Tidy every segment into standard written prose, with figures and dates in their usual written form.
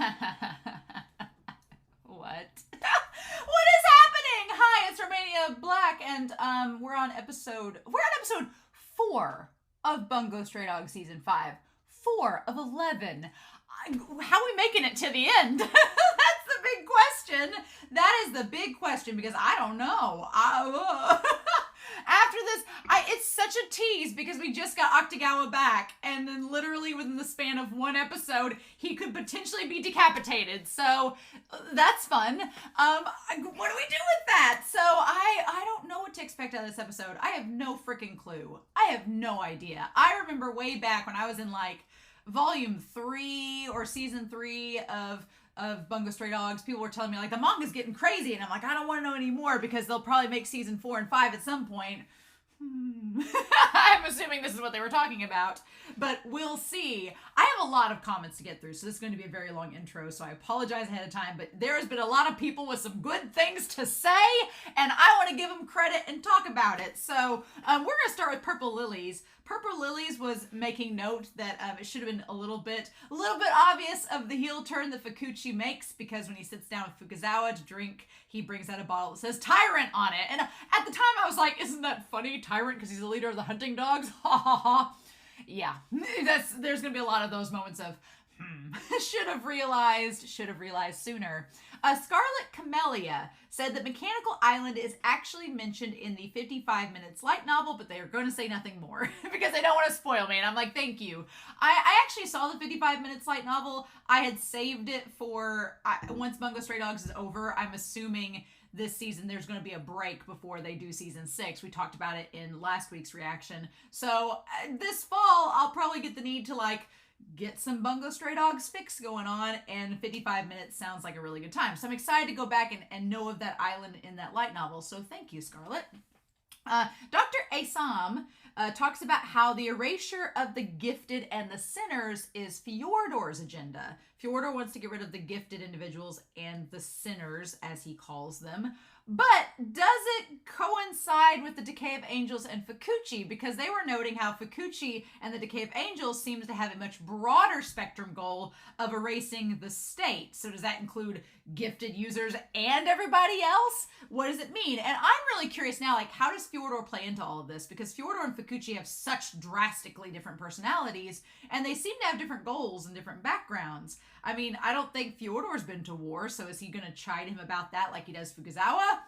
What? What is happening? Hi, it's Romania Black, and we're on episode 4 of Bungo Stray Dog season 5. 4 of 11. How are we making it to the end? That's the big question. That is the big question because I don't know. After this, it's such a tease because we just got Akutagawa back, and then literally within the span of one episode, he could potentially be decapitated. So that's fun. What do we do with that? So I don't know what to expect out of this episode. I have no freaking clue. I have no idea. I remember way back when I was in like volume 3 or season 3 of Bungo Stray Dogs, people were telling me like the manga's getting crazy, and I'm like, I don't want to know anymore because they'll probably make season 4 and 5 at some point. I'm assuming this is what they were talking about, but we'll see. I have a lot of comments to get through, so this is going to be a very long intro, so I apologize ahead of time, but there has been a lot of people with some good things to say, and I want to give them credit and talk about it. So we're going to start with Purple Lilies. Purple Lilies was making note that it should have been a little bit obvious of the heel turn that Fukuchi makes, because when he sits down with Fukuzawa to drink, he brings out a bottle that says Tyrant on it. And at the time I was like, isn't that funny? Tyrant, because he's the leader of the hunting dogs? Ha ha ha. Yeah, there's going to be a lot of those moments of, should have realized sooner. Scarlet Camellia said that Mechanical Island is actually mentioned in the 55 Minutes light novel, but they are going to say nothing more because they don't want to spoil me. And I'm like, thank you. I actually saw the 55 Minutes light novel. I had saved it for once Bungo Stray Dogs is over. I'm assuming this season there's going to be a break before they do season 6. We talked about it in last week's reaction. So this fall, I'll probably get the need to like get some Bungo Stray Dogs fix going on, and 55 minutes sounds like a really good time. So I'm excited to go back and know of that island in that light novel. So thank you, Scarlet. Dr. Asam talks about how the erasure of the gifted and the sinners is Fyodor's agenda. Fyodor wants to get rid of the gifted individuals and the sinners, as he calls them. But does it coincide with the Decay of Angels and Fukuchi? Because they were noting how Fukuchi and the Decay of Angels seems to have a much broader spectrum goal of erasing the state. So does that include gifted users and everybody else? What does it mean? And I'm really curious now, like, how does Fyodor play into all of this? Because Fyodor and Fukuchi have such drastically different personalities, and they seem to have different goals and different backgrounds. I mean, I don't think Fyodor's been to war, so is he going to chide him about that like he does Fukuzawa?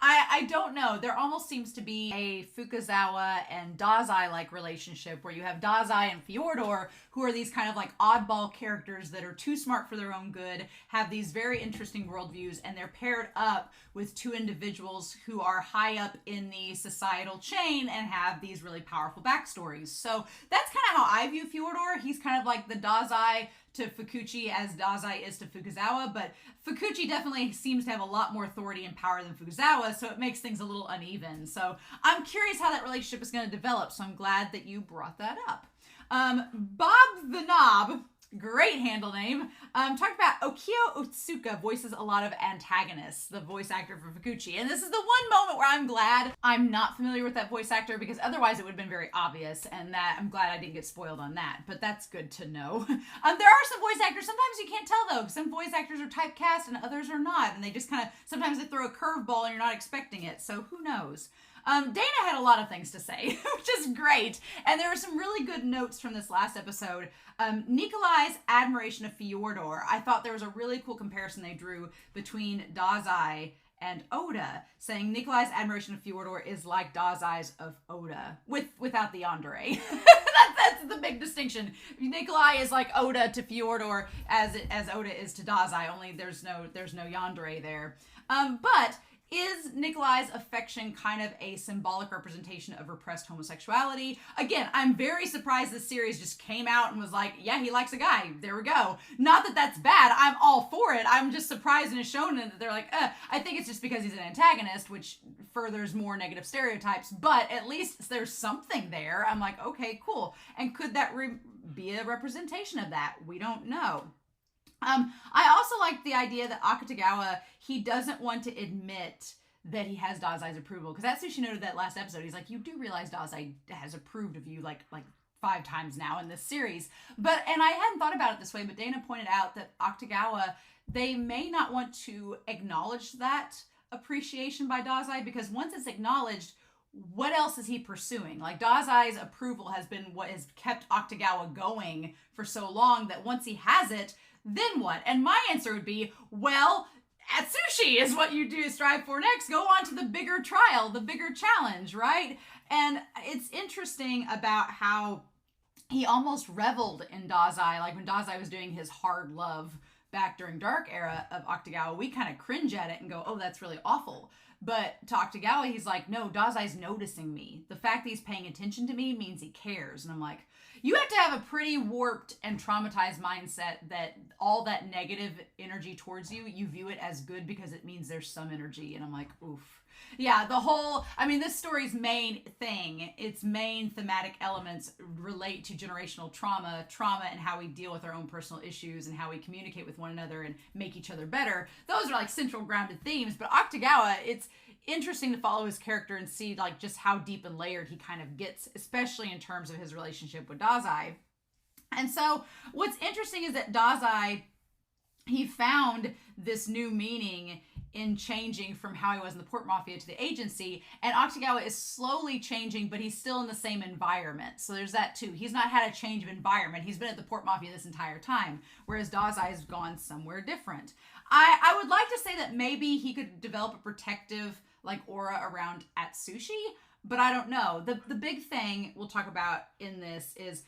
I don't know. There almost seems to be a Fukuzawa and Dazai-like relationship where you have Dazai and Fyodor, who are these kind of like oddball characters that are too smart for their own good, have these very interesting worldviews, and they're paired up with two individuals who are high up in the societal chain and have these really powerful backstories. So that's kind of how I view Fyodor. He's kind of like the Dazai to Fukuchi as Dazai is to Fukuzawa, but Fukuchi definitely seems to have a lot more authority and power than Fukuzawa, so it makes things a little uneven. So I'm curious how that relationship is going to develop, so I'm glad that you brought that up. Bob the Knob, great handle name, talked about Okio Otsuka voices a lot of antagonists, the voice actor for Fukuchi. And this is the one moment where I'm glad I'm not familiar with that voice actor, because otherwise it would have been very obvious, and that I'm glad I didn't get spoiled on that. But that's good to know. There are some voice actors, sometimes you can't tell though. Some voice actors are typecast and others are not. And they just kind of, sometimes they throw a curveball and you're not expecting it. So who knows? Dana had a lot of things to say, which is great. And there were some really good notes from this last episode. Nikolai's admiration of Fyodor. I thought there was a really cool comparison they drew between Dazai and Oda, saying Nikolai's admiration of Fyodor is like Dazai's of Oda, without the yandere. That's the big distinction. Nikolai is like Oda to Fyodor as Oda is to Dazai, only there's no yandere there. But is Nikolai's affection kind of a symbolic representation of repressed homosexuality? Again, I'm very surprised this series just came out and was like, yeah, he likes a guy. There we go. Not that that's bad. I'm all for it. I'm just surprised in a shonen that they're like, I think it's just because he's an antagonist, which furthers more negative stereotypes, but at least there's something there. I'm like, okay, cool. And could that be a representation of that? We don't know. I also like the idea that Akutagawa, he doesn't want to admit that he has Dazai's approval, because Atsushi noted that last episode. He's like, you do realize Dazai has approved of you like 5 times now in this series. And I hadn't thought about it this way, but Dana pointed out that Akutagawa, they may not want to acknowledge that appreciation by Dazai, because once it's acknowledged, what else is he pursuing? Like, Dazai's approval has been what has kept Akutagawa going for so long, that once he has it, then what? And my answer would be, well, Atsushi is what you do strive for next. Go on to the bigger trial, the bigger challenge, right? And it's interesting about how he almost reveled in Dazai. Like, when Dazai was doing his hard love back during Dark Era of Akutagawa, we kind of cringe at it and go, oh, that's really awful. But to Akutagawa, he's like, no, Dazai's noticing me. The fact that he's paying attention to me means he cares. And I'm like, you have to have a pretty warped and traumatized mindset that all that negative energy towards you, you view it as good because it means there's some energy. And I'm like, oof. Yeah, this story's main thing, its main thematic elements relate to generational trauma and how we deal with our own personal issues and how we communicate with one another and make each other better. Those are like central grounded themes. But Akutagawa, it's interesting to follow his character and see like just how deep and layered he kind of gets, especially in terms of his relationship with Dazai. And so what's interesting is that Dazai, he found this new meaning in changing from how he was in the Port Mafia to the agency, and Akutagawa is slowly changing, but he's still in the same environment. So there's that too. He's not had a change of environment. He's been at the Port Mafia this entire time, whereas Dazai has gone somewhere different. I would like to say that maybe he could develop a protective like aura around Atsushi, but I don't know. The big thing we'll talk about in this is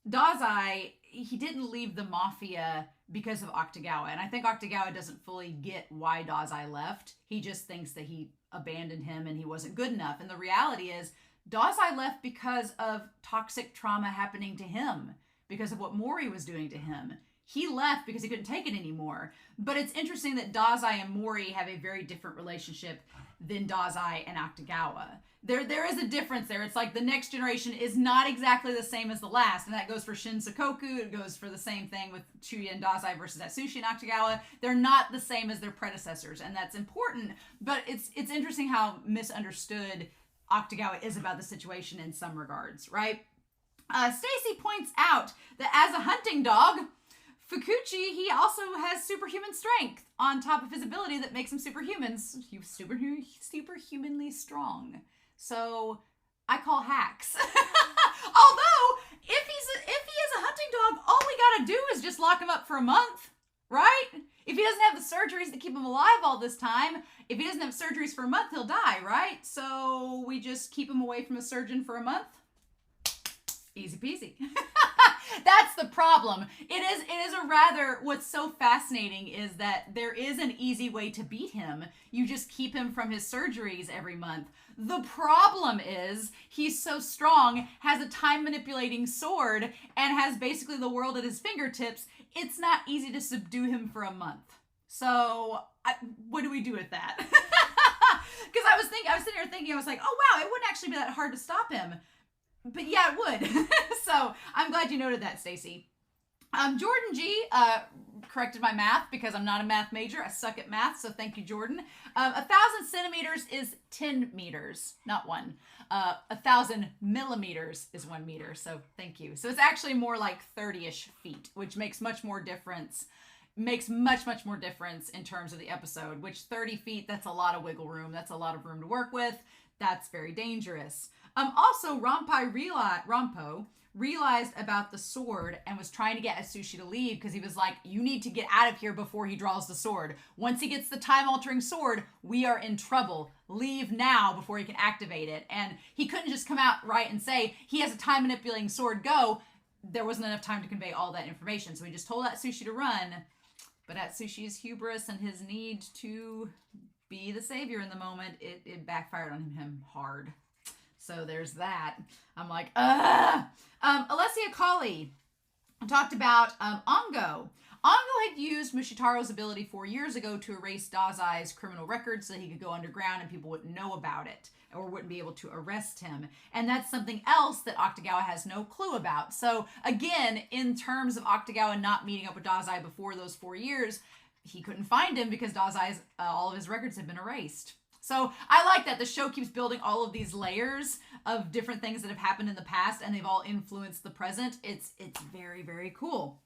Dazai, he didn't leave the Mafia because of Akutagawa. And I think Akutagawa doesn't fully get why Dazai left. He just thinks that he abandoned him and he wasn't good enough. And the reality is, Dazai left because of toxic trauma happening to him, because of what Mori was doing to him. He left because he couldn't take it anymore. But it's interesting that Dazai and Mori have a very different relationship than Dazai and Akutagawa. There is a difference there. It's like the next generation is not exactly the same as the last. And that goes for Shin Sakoku. It goes for the same thing with Chuya and Dazai versus Atsushi and Akutagawa. They're not the same as their predecessors. And that's important. But it's interesting how misunderstood Akutagawa is about the situation in some regards, right? Stacy points out that as a hunting dog, Fukuchi, he also has superhuman strength on top of his ability that makes him superhumanly strong. So I call hacks. Although, if he is a hunting dog, all we gotta do is just lock him up for a month, right? If he doesn't have the surgeries that keep him alive all this time, if he doesn't have surgeries for a month, he'll die, right? So we just keep him away from a surgeon for a month. Easy peasy. That's the problem. What's so fascinating is that there is an easy way to beat him. You just keep him from his surgeries every month. The problem is he's so strong, has a time manipulating sword, and has basically the world at his fingertips. It's not easy to subdue him for a month. So what do we do with that? Because I was sitting here thinking, I was like, oh wow, it wouldn't actually be that hard to stop him. But yeah, it would. So I'm glad you noted that, Stacy. Jordan G corrected my math because I'm not a math major. I suck at math, so thank you, Jordan. 1,000 centimeters is 10 meters, not 1. 1,000 millimeters is 1 meter, so thank you. So it's actually more like 30-ish feet, which makes much more difference. Makes much more difference in terms of the episode, which 30 feet, that's a lot of wiggle room. That's a lot of room to work with. That's very dangerous. Also, Rampo realized about the sword and was trying to get Atsushi to leave because he was like, you need to get out of here before he draws the sword. Once he gets the time-altering sword, we are in trouble. Leave now before he can activate it. And he couldn't just come out right and say, he has a time-manipulating sword, go. There wasn't enough time to convey all that information. So he just told Atsushi to run. But Atsushi's hubris and his need to be the savior in the moment, it backfired on him hard. So there's that. I'm like, ugh. Alessia Colley talked about Ongo. Ongo had used Mushitaro's ability 4 years ago to erase Dazai's criminal record so he could go underground and people wouldn't know about it or wouldn't be able to arrest him. And that's something else that Akutagawa has no clue about. So again, in terms of Akutagawa not meeting up with Dazai before those 4 years, he couldn't find him because Dazai's all of his records had been erased. So I like that the show keeps building all of these layers of different things that have happened in the past, and they've all influenced the present. It's very, very cool.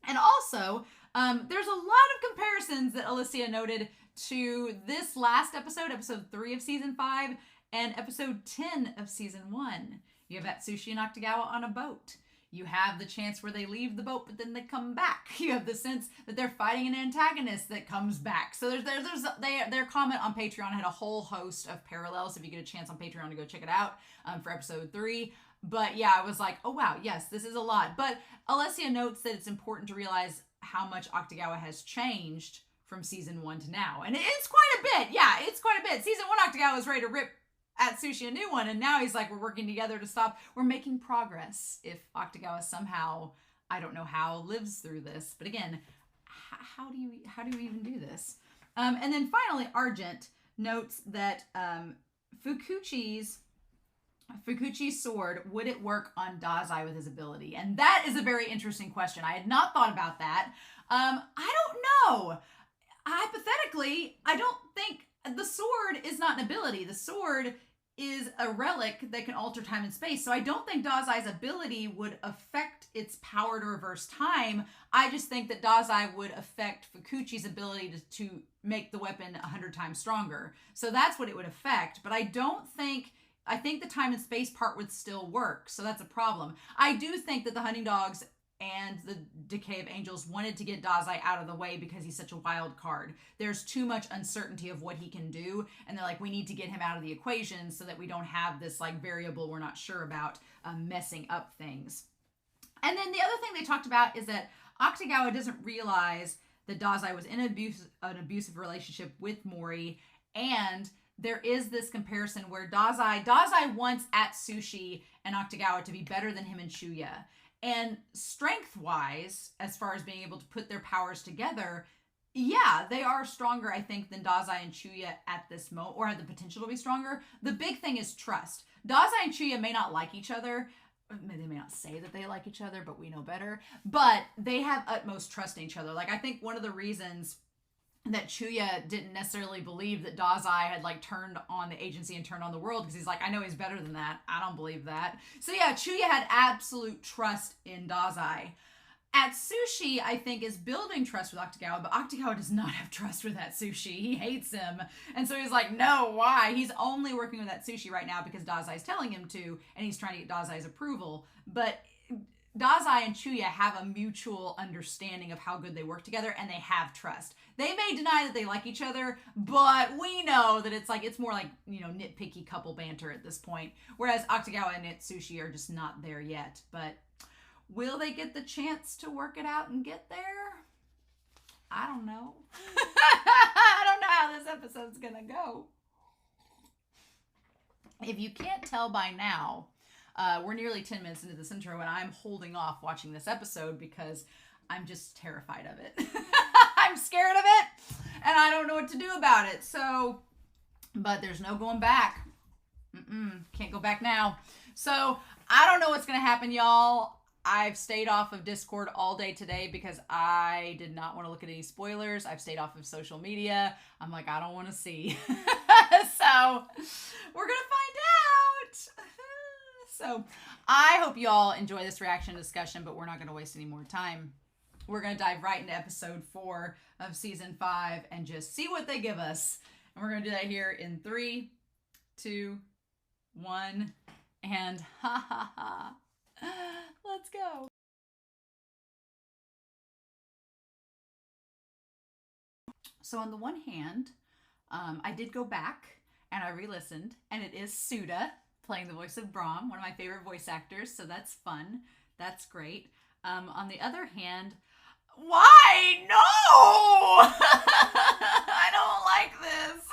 And also, there's a lot of comparisons that Alicia noted to this last episode 3 of season 5, and episode 10 of season 1. You have Atsushi and Akutagawa on a boat. You have the chance where they leave the boat, but then they come back. You have the sense that they're fighting an antagonist that comes back. So their comment on Patreon had a whole host of parallels. If you get a chance on Patreon to go check it out for episode 3. But yeah, I was like, oh wow, yes, this is a lot. But Alessia notes that it's important to realize how much Akutagawa has changed from season 1 to now. And it's quite a bit. Yeah, it's quite a bit. Season 1, Akutagawa was ready to rip Atsushi a new one, and now he's like, we're working together to stop. We're making progress. If Akutagawa somehow, I don't know how, lives through this. But again, how do you even do this? And then finally, Argent notes that Fukuchi's sword, would it work on Dazai with his ability? And that is a very interesting question. I had not thought about that. I don't know. Hypothetically, I don't think the sword is not an ability. The sword is a relic that can alter time and space. So I don't think Dazai's ability would affect its power to reverse time. I just think that Dazai would affect Fukuchi's ability to make the weapon 100 times stronger. So that's what it would affect. But I think the time and space part would still work. So that's a problem. I do think that the Hunting Dogs and the Decay of Angels wanted to get Dazai out of the way because he's such a wild card. There's too much uncertainty of what he can do, and they're like, we need to get him out of the equation so that we don't have this like variable we're not sure about messing up things. And then the other thing they talked about is that Akutagawa doesn't realize that Dazai was in an abusive relationship with Mori, and there is this comparison where Dazai wants Atsushi and Akutagawa to be better than him and Chuya. And strength-wise, as far as being able to put their powers together, yeah, they are stronger, I think, than Dazai and Chuya at this moment, or have the potential to be stronger. The big thing is trust. Dazai and Chuya may not like each other. They may not say that they like each other, but we know better. But they have utmost trust in each other. Like, I think one of the reasons that Chuya didn't necessarily believe that Dazai had like turned on the agency and turned on the world, because he's like, I know he's better than that. I don't believe that. So yeah, Chuya had absolute trust in Dazai. Atsushi, I think, is building trust with Akutagawa, but Akutagawa does not have trust with Atsushi. He hates him. And so he's like, no, why? He's only working with Atsushi right now because Dazai's telling him to, and he's trying to get Dazai's approval. But Dazai and Chuya have a mutual understanding of how good they work together, and they have trust. They may deny that they like each other, but we know that it's more like, nitpicky couple banter at this point. Whereas Akutagawa and Atsushi are just not there yet. But will they get the chance to work it out and get there? I don't know. I don't know how this episode's gonna go. If you can't tell by now, we're nearly 10 minutes into this intro, and I'm holding off watching this episode because I'm just terrified of it. I'm scared of it, and I don't know what to do about it. So, but there's no going back. Can't go back now. So, I don't know what's going to happen, y'all. I've stayed off of Discord all day today because I did not want to look at any spoilers. I've stayed off of social media. I'm like, I don't want to see. So, we're going to find out. So, I hope you all enjoy this reaction discussion, but we're not going to waste any more time. We're going to dive right into episode 4 of season 5 and just see what they give us. And we're going to do that here in 3, 2, 1, and ha ha ha. Let's go. So on the one hand, I did go back and I re-listened, and it is Suda playing the voice of Bram, one of my favorite voice actors, so that's fun. That's great. On the other hand, why? No! I don't like this.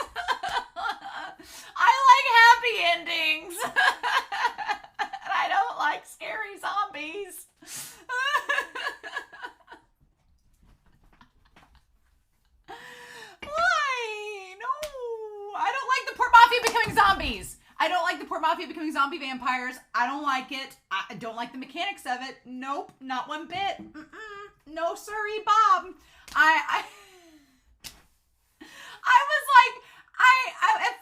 I like happy endings. And I don't like scary zombies. Why? No. I don't like the Port Mafia becoming zombies. I don't like the Port Mafia becoming zombie vampires. I don't like it. I don't like the mechanics of it. Nope, not one bit. No, sorry, Bob. I was like, at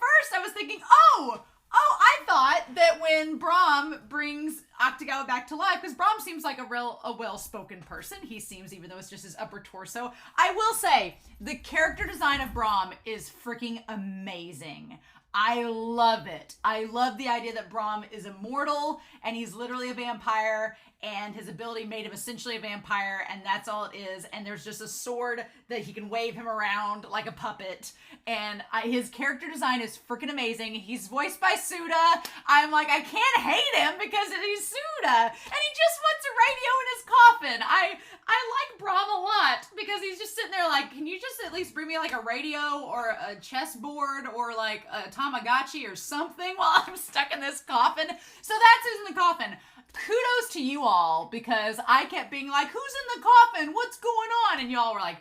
Akutagawa back to life, because Brahm seems like a well-spoken person. He seems, even though it's just his upper torso. I will say, the character design of Brahm is freaking amazing. I love it. I love the idea that Brahm is immortal and he's literally a vampire, and his ability made him essentially a vampire, and that's all it is. And there's just a sword that he can wave him around like a puppet. And his character design is freaking amazing. He's voiced by Suda. I'm like, I can't hate him because he's Suda, and he just wants a radio in his coffin. I like Brahm a lot because he's just sitting there like, can you just at least bring me like a radio or a chessboard or like a Tamagotchi or something while I'm stuck in this coffin? So that's who's in the coffin. Kudos to you all, because I kept being like, who's in the coffin? What's going on? And y'all were like,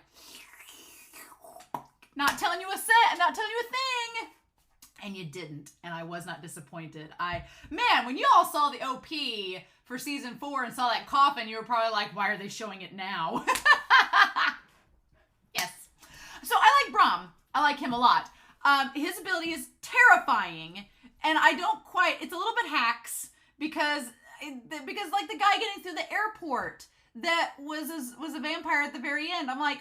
not telling you a thing. And you didn't. And I was not disappointed. Man, when you all saw the OP for season 4 and saw that coffin, you were probably like, why are they showing it now? Yes. So I like Brahm. I like him a lot. His ability is terrifying. And I don't quite, it's a little bit hacks because like the guy getting through the airport that was a vampire at the very end. I'm like,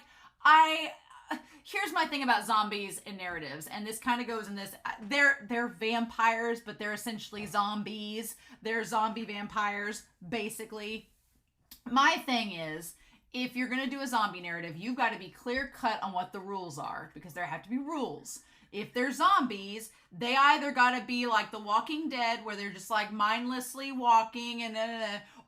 here's my thing about zombies and narratives, and this kind of goes in this. They're vampires, but they're essentially zombies. They're zombie vampires, basically. My thing is, if you're going to do a zombie narrative, you've got to be clear cut on what the rules are, because there have to be rules. If they're zombies, they either got to be like The Walking Dead, where they're just like mindlessly walking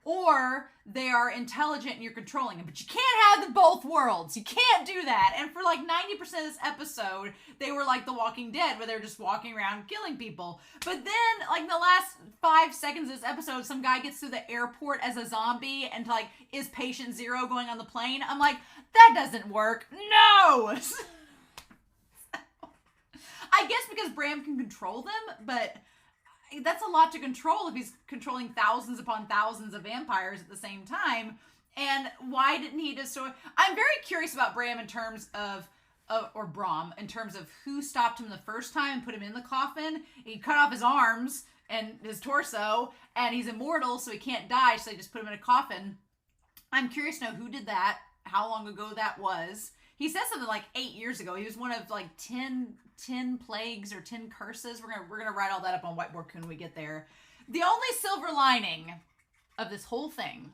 or they are intelligent and you're controlling them. But you can't have both worlds. You can't do that. And for like 90% of this episode, they were like The Walking Dead, where they're just walking around killing people. But then, like in the last 5 seconds of this episode, some guy gets through the airport as a zombie and like is patient zero going on the plane. I'm like, that doesn't work. No! I guess because Bram can control them, but that's a lot to control if he's controlling thousands upon thousands of vampires at the same time. And why didn't he just I'm very curious about Bram in terms of Brahm, in terms of who stopped him the first time and put him in the coffin. He cut off his arms and his torso, and he's immortal, so he can't die, so they just put him in a coffin. I'm curious to know who did that, how long ago that was. He said something like 8 years ago. He was one of like 10 plagues or 10 curses. We're gonna write all that up on whiteboard when we get there. The only silver lining of this whole thing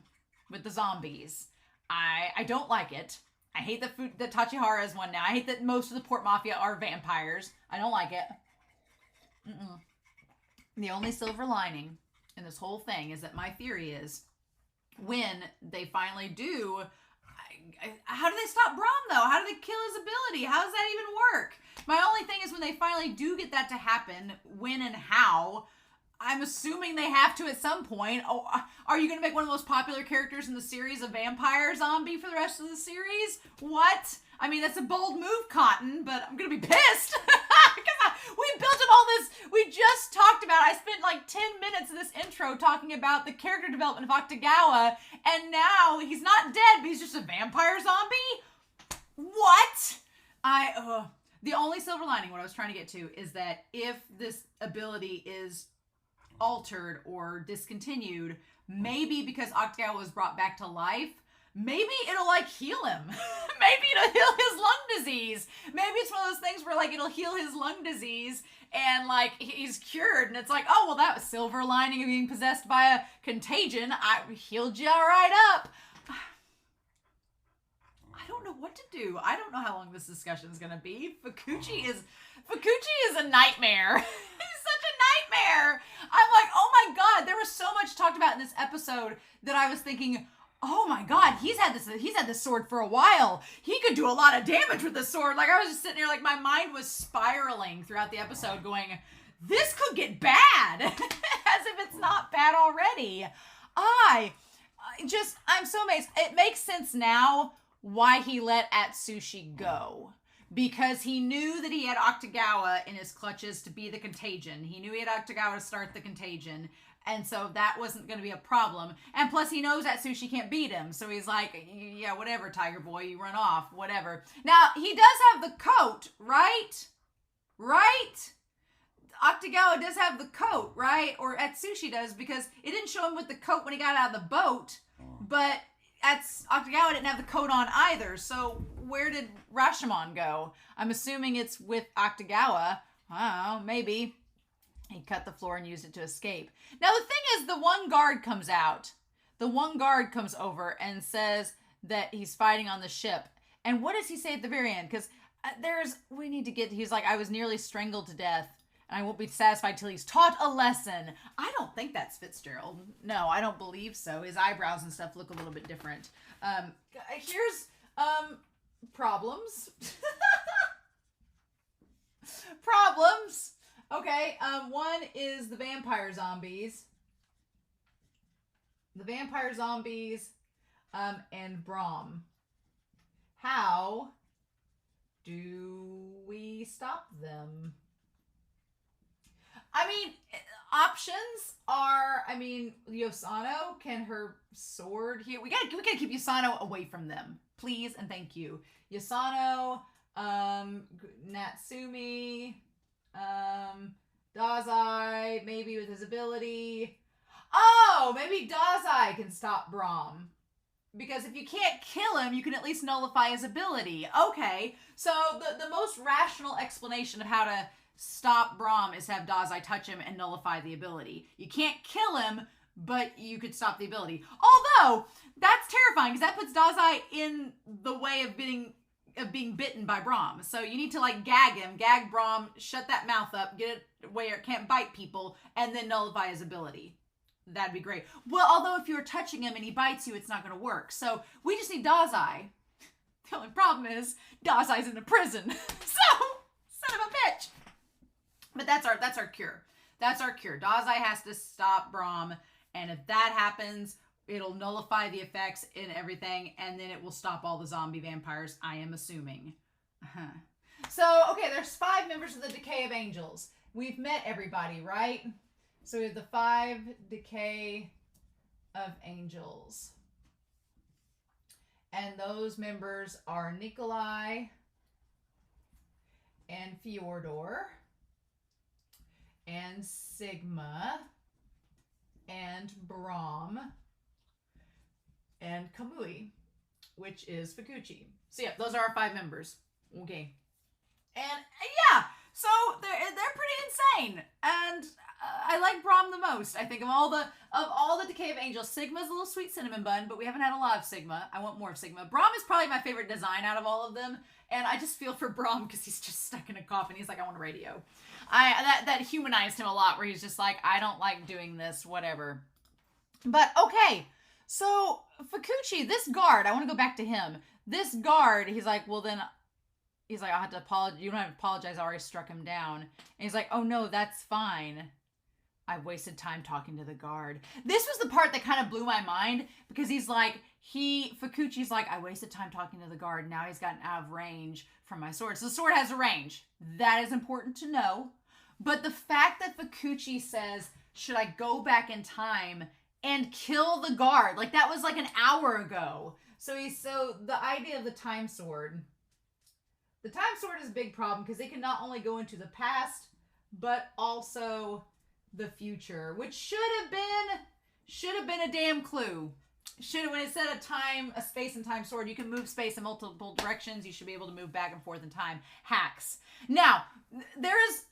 with the zombies, I don't like it. I hate that Tachihara is one now. I hate that most of the Port Mafia are vampires. I don't like it. The only silver lining in this whole thing is that my theory is, when they finally do, how do they stop Brahm though? How do they kill his ability? How does that even work? My only thing is, when they finally do get that to happen, when and how, I'm assuming they have to at some point. Oh, are you going to make one of the most popular characters in the series a vampire zombie for the rest of the series? What? I mean, that's a bold move, Cotton, but I'm going to be pissed. We built up all this. We just talked about, I spent like 10 minutes of this intro talking about the character development of Akutagawa, and now he's not dead, but he's just a vampire zombie? What? The only silver lining, what I was trying to get to, is that if this ability is altered or discontinued, maybe because Akutagawa was brought back to life, maybe it'll like heal him. Maybe it'll heal his lung disease. Maybe it's one of those things where like it'll heal his lung disease and like he's cured, and it's like, oh well, that was silver lining of being possessed by a contagion. I healed you right up. I don't know what to do. I don't know how long this discussion is gonna be. Fukuchi is a nightmare. He's such a nightmare. I'm like, oh my god, there was so much talked about in this episode that I was thinking, oh my god, he's had this sword for a while. He could do a lot of damage with this sword. Like, I was just sitting there, like, my mind was spiraling throughout the episode going, this could get bad. As if it's not bad already. I'm so amazed. It makes sense now why he let Atsushi go. Because he knew that he had Akutagawa in his clutches to be the contagion. He knew he had Akutagawa to start the contagion. And so that wasn't going to be a problem. And plus he knows that Sushi can't beat him. So he's like, yeah, whatever, Tiger Boy, you run off, whatever. Now, he does have the coat, right? Right? Octagawa does have the coat, right? Or Atsushi does, because it didn't show him with the coat when he got out of the boat, but Octagawa didn't have the coat on either. So where did Rashomon go? I'm assuming it's with Octagawa. I don't know, maybe. He cut the floor and used it to escape. Now the thing is, the one guard comes out. The one guard comes over and says that he's fighting on the ship. And what does he say at the very end? Because he's like, I was nearly strangled to death, and I won't be satisfied till he's taught a lesson. I don't think that's Fitzgerald. No, I don't believe so. His eyebrows and stuff look a little bit different. Here's problems. Problems. Okay, one is the vampire zombies. The vampire zombies, and Bram. How do we stop them? I mean, options are, Yosano, can her sword here? We gotta keep Yosano away from them, please and thank you. Yosano, Natsumi, Dazai, maybe with his ability. Oh, maybe Dazai can stop Bram. Because if you can't kill him, you can at least nullify his ability. Okay, so the most rational explanation of how to stop Bram is to have Dazai touch him and nullify the ability. You can't kill him, but you could stop the ability. Although, that's terrifying, because that puts Dazai in the way of being bitten by Bram. So you need to gag him, gag Bram, shut that mouth up, get it where it can't bite people, and then nullify his ability. That'd be great. Well, although if you're touching him and he bites you, it's not going to work. So we just need Dazai. The only problem is Dazai's in a prison. So, son of a bitch. But that's our cure. That's our cure. Dazai has to stop Bram, and if that happens, it'll nullify the effects and everything, and then it will stop all the zombie vampires, I am assuming. So, okay, there's 5 members of the Decay of Angels. We've met everybody, right? So we have the 5 Decay of Angels. And those members are Nikolai and Fyodor and Sigma and Bram and Kamui, which is Fukuchi. So yeah, those are our 5 members. Okay. And yeah, so they're pretty insane. And I like Bram the most. I think of all the Decay of Angels, Sigma's a little sweet cinnamon bun, but we haven't had a lot of Sigma. I want more of Sigma. Bram is probably my favorite design out of all of them, and I just feel for Bram because he's just stuck in a coffin. He's like, I want a radio. That humanized him a lot, where he's just like, I don't like doing this, whatever. But okay, so Fukuchi, this guard, I want to go back to him. This guard, he's like, well then. He's like, I'll have to apologize. You don't have to apologize. I already struck him down. And he's like, oh no, that's fine. I wasted time talking to the guard. This was the part that kind of blew my mind, because he's like, Fukuchi's like, I wasted time talking to the guard. Now he's gotten out of range from my sword. So the sword has a range. That is important to know. But the fact that Fukuchi says, should I go back in time and kill the guard? Like, that was like an hour ago. So the idea of the time sword. The time sword is a big problem because it can not only go into the past, but also the future, which should have been a damn clue. When it said a space and time sword, you can move space in multiple directions. You should be able to move back and forth in time. Hacks. Now, there is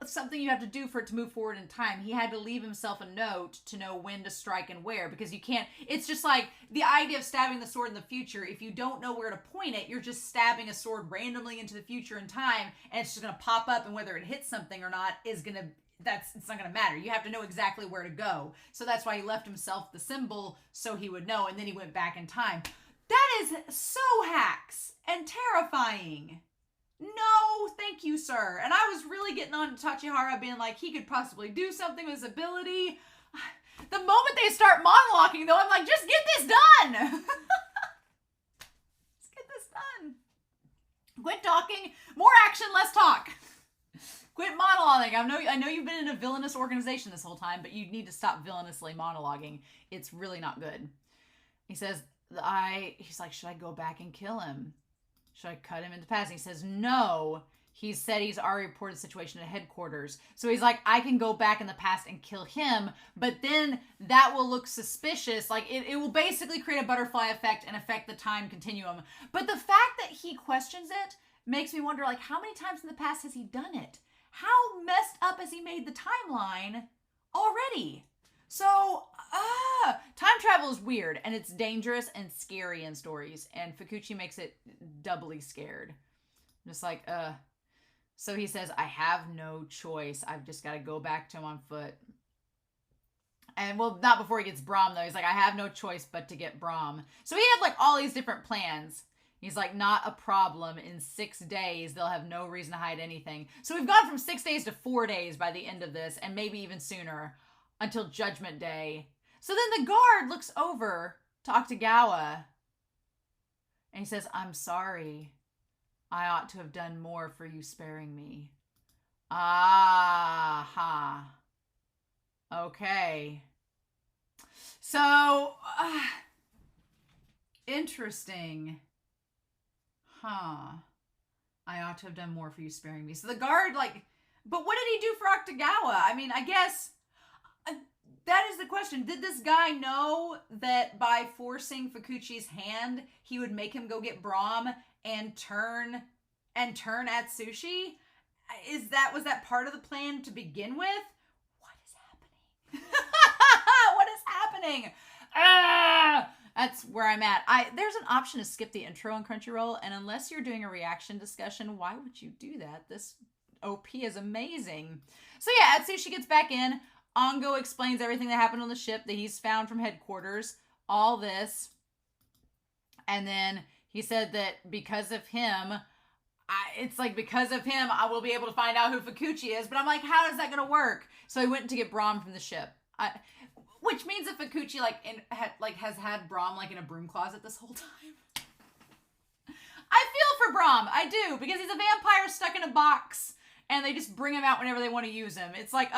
something you have to do for it to move forward in time. He had to leave himself a note to know when to strike and where, because you can't, it's just like the idea of stabbing the sword in the future. If you don't know where to point it, you're just stabbing a sword randomly into the future in time, and it's just going to pop up, and whether it hits something or not it's not going to matter. You have to know exactly where to go. So that's why he left himself the symbol, so he would know, and then he went back in time. That is so hacks and terrifying. No, thank you, sir. And I was really getting on to Tachihara, being like, he could possibly do something with his ability. The moment they start monologuing, though, I'm like, just get this done. Just get this done. Quit talking. More action, less talk. Quit monologuing. I know you've been in a villainous organization this whole time, but you need to stop villainously monologuing. It's really not good. He says, he's like, should I go back and kill him? Should I cut him into passing? He says, no, he said he's already reported the situation at headquarters. So he's like, I can go back in the past and kill him, but then that will look suspicious. Like, it will basically create a butterfly effect and affect the time continuum. But the fact that he questions it makes me wonder, like, how many times in the past has he done it? How messed up has he made the timeline already? So, time travel is weird, and it's dangerous and scary in stories, and Fukuchi makes it doubly scared. Just like, So he says, I have no choice. I've just got to go back to him on foot. And, well, not before he gets Brahm, though. He's like, I have no choice but to get Brahm. So he had, like, all these different plans. He's like, not a problem. In 6 days, they'll have no reason to hide anything. So we've gone from 6 days to 4 days by the end of this, and maybe even sooner, until Judgment Day. So then the guard looks over to Octagawa, and he says, I'm sorry. I ought to have done more for you sparing me. Aha. Okay. So, interesting. Huh. I ought to have done more for you sparing me. So the guard, like, but what did he do for Octagawa? I mean, I guess that is the question. Did this guy know that by forcing Fukuchi's hand, he would make him go get Brahm and turn Atsushi? Was that part of the plan to begin with? What is happening? What is happening? That's where I'm at. There's an option to skip the intro on Crunchyroll, and unless you're doing a reaction discussion, why would you do that? This OP is amazing. So yeah, Atsushi gets back in. Ongo explains everything that happened on the ship that he's found from headquarters. All this. And then he said that because of him, I will be able to find out who Fukuchi is. But I'm like, how is that going to work? So he went to get Brahm from the ship. Which means that Fukuchi has had Brahm in a broom closet this whole time. I feel for Brahm. I do, because he's a vampire stuck in a box, and they just bring him out whenever they want to use him. It's like,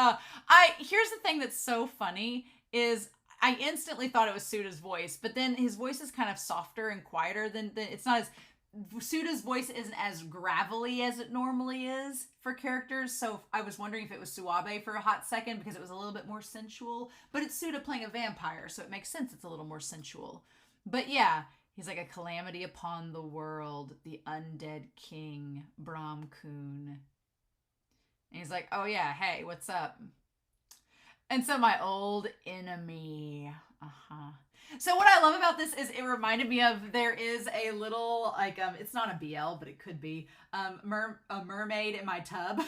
here's the thing that's so funny is I instantly thought it was Suda's voice, but then his voice is kind of softer and quieter than it's not as, Suda's voice isn't as gravelly as it normally is for characters, so I was wondering if it was Suabe for a hot second because it was a little bit more sensual, but it's Suda playing a vampire, so it makes sense it's a little more sensual. But yeah, he's like a calamity upon the world, the undead king, Brahm-kun. And he's like, oh yeah, hey, what's up? And so my old enemy. So what I love about this is it reminded me of, there is a little, it's not a BL, but it could be, a mermaid in my tub.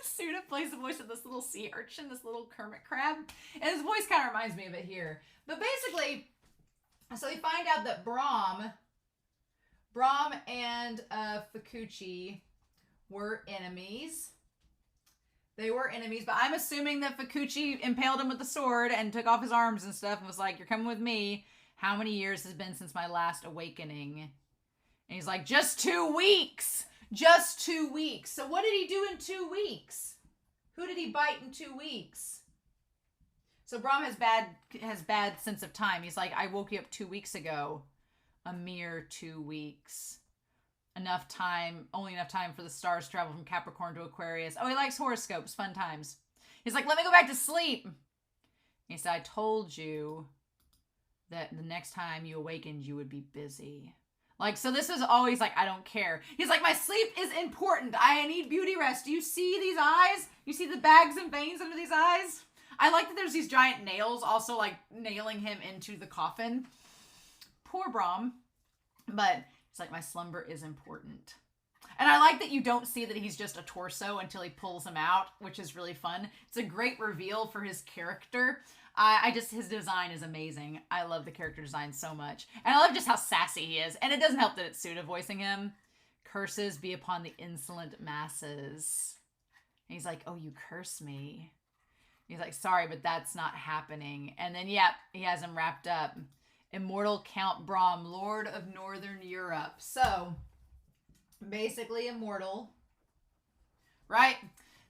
Suda plays the voice of this little sea urchin, this little Kermit crab. And his voice kind of reminds me of it here. But basically, so we find out that Brahm and Fukuchi were enemies. They were enemies, but I'm assuming that Fukuchi impaled him with the sword and took off his arms and stuff and was like, you're coming with me. How many years has been since my last awakening? And he's like, just 2 weeks. Just 2 weeks. So what did he do in 2 weeks? Who did he bite in 2 weeks? So Brahm has bad sense of time. He's like, I woke you up 2 weeks ago. A mere 2 weeks. Only enough time for the stars to travel from Capricorn to Aquarius. Oh, he likes horoscopes, fun times. He's like, let me go back to sleep. He said, I told you that the next time you awakened, you would be busy. So this was always like, I don't care. He's like, my sleep is important. I need beauty rest. Do you see these eyes? You see the bags and veins under these eyes? I like that there's these giant nails also nailing him into the coffin. Poor Brahm. But it's like, my slumber is important. And I like that you don't see that he's just a torso until he pulls him out, which is really fun. It's a great reveal for his character. His design is amazing. I love the character design so much. And I love just how sassy he is. And it doesn't help that it's Suda voicing him. Curses be upon the insolent masses. And he's like, oh, you curse me. He's like, sorry, but that's not happening. And then, yeah, he has him wrapped up. Immortal Count Brahm, Lord of Northern Europe. So, basically immortal, right?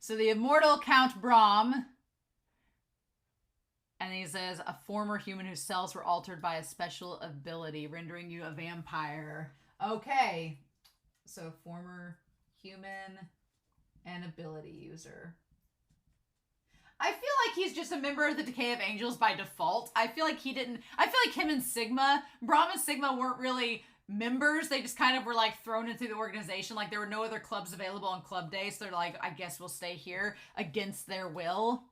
So the immortal Count Brahm, and he says, a former human whose cells were altered by a special ability, rendering you a vampire. Okay, so former human and ability user. I feel like he's just a member of the Decay of Angels by default. I feel like him and Sigma, Brahm and Sigma weren't really members. They just kind of were like thrown into the organization. Like there were no other clubs available on club day. So they're like, I guess we'll stay here against their will.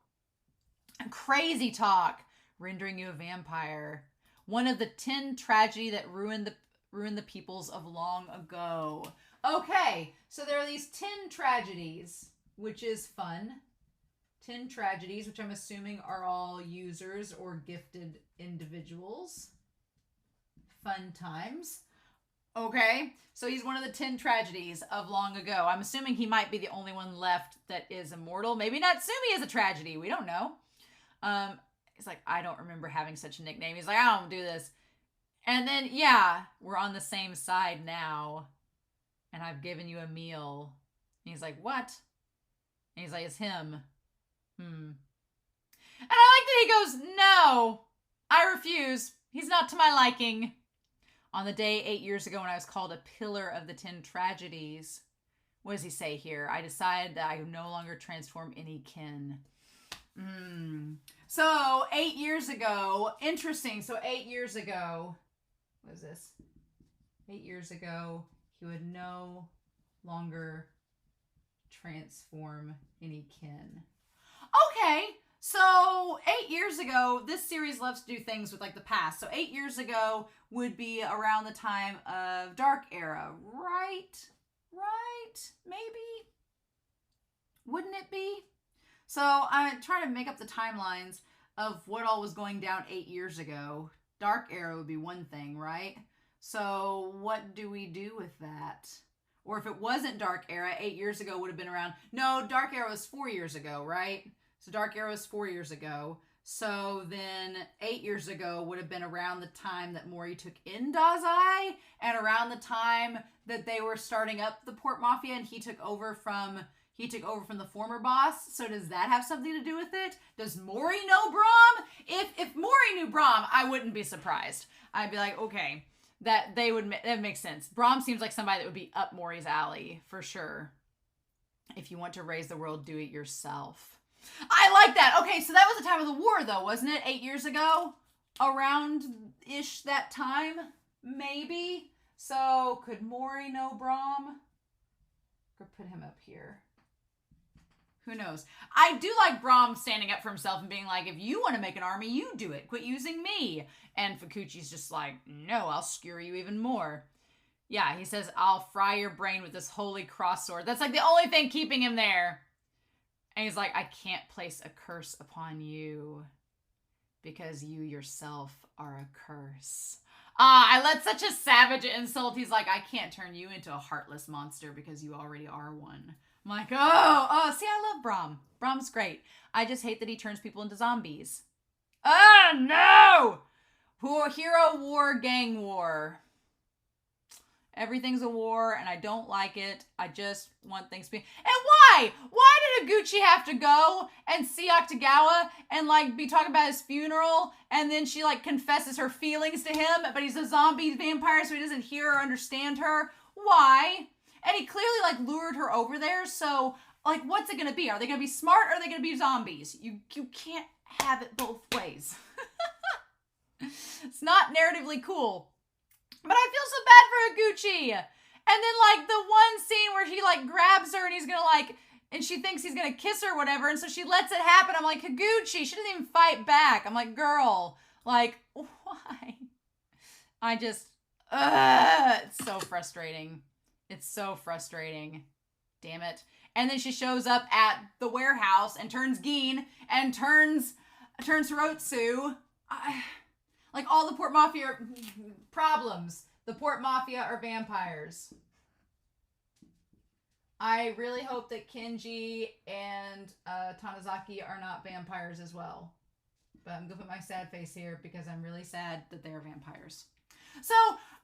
Crazy talk. Rendering you a vampire. One of the 10 tragedy that ruined the peoples of long ago. Okay, so there are these 10 tragedies, which is fun. 10 tragedies, which I'm assuming are all users or gifted individuals. Fun times. Okay, so he's one of the 10 tragedies of long ago. I'm assuming he might be the only one left that is immortal. Maybe Natsumi is a tragedy. We don't know. He's like, I don't remember having such a nickname. He's like, I don't do this. And then, yeah, we're on the same side now. And I've given you a meal. And he's like, what? And he's like, it's him. And I like that he goes, no, I refuse. He's not to my liking. On the day 8 years ago when I was called a pillar of the 10 tragedies, what does he say here? I decided that I would no longer transform any kin. So 8 years ago, interesting. So 8 years ago, what is this? 8 years ago, he would no longer transform any kin. Okay, so 8 years ago, this series loves to do things with like the past. So 8 years ago would be around the time of Dark Era, right? Right? Maybe? Wouldn't it be? So I'm trying to make up the timelines of what all was going down 8 years ago. Dark Era would be one thing, right? So what do we do with that? Or if it wasn't Dark Era, 8 years ago would have been around. No, Dark Era was 4 years ago, right? So Dark Era was 4 years ago. So then 8 years ago would have been around the time that Mori took in Dazai and around the time that they were starting up the Port Mafia and he took over from the former boss. So does that have something to do with it? Does Mori know Brahm? If Mori knew Brahm, I wouldn't be surprised. I'd be like, okay, that makes sense. Brahm seems like somebody that would be up Mori's alley for sure. If you want to raise the world, do it yourself. I like that. Okay, so that was the time of the war, though, wasn't it? 8 years ago? Around-ish that time? Maybe? So, could Mori know Brahm? Or put him up here. Who knows? I do like Brahm standing up for himself and being like, if you want to make an army, you do it. Quit using me. And Fukuchi's just like, no, I'll skewer you even more. Yeah, he says, I'll fry your brain with this holy cross sword. That's like the only thing keeping him there. And he's like, I can't place a curse upon you because you yourself are a curse. I let such a savage insult. He's like, I can't turn you into a heartless monster because you already are one. I'm like, oh, see, I love Brahm. Brahm's great. I just hate that he turns people into zombies. Oh, no! Poor hero war, gang war. Everything's a war, and I don't like it. I just want things to be... And why? Why did Fukuchi have to go and see Akutagawa and, like, be talking about his funeral, and then she, like, confesses her feelings to him, but he's a zombie vampire, so he doesn't hear or understand her? Why? And he clearly, like, lured her over there, so, like, what's it gonna be? Are they gonna be smart, or are they gonna be zombies? You can't have it both ways. It's not narratively cool. But I feel so bad for Fukuchi. And then, like, the one scene where he, like, grabs her and he's gonna, like, and she thinks he's gonna kiss her or whatever, and so she lets it happen. I'm like, Fukuchi, she didn't even fight back. I'm like, girl, like, why? I just, it's so frustrating. It's so frustrating. Damn it. And then she shows up at the warehouse and turns Gin and turns Hirotsu. Like, all the Port Mafia problems. The Port Mafia are vampires. I really hope that Kenji and Tanizaki are not vampires as well. But I'm going to put my sad face here because I'm really sad that they are vampires. So,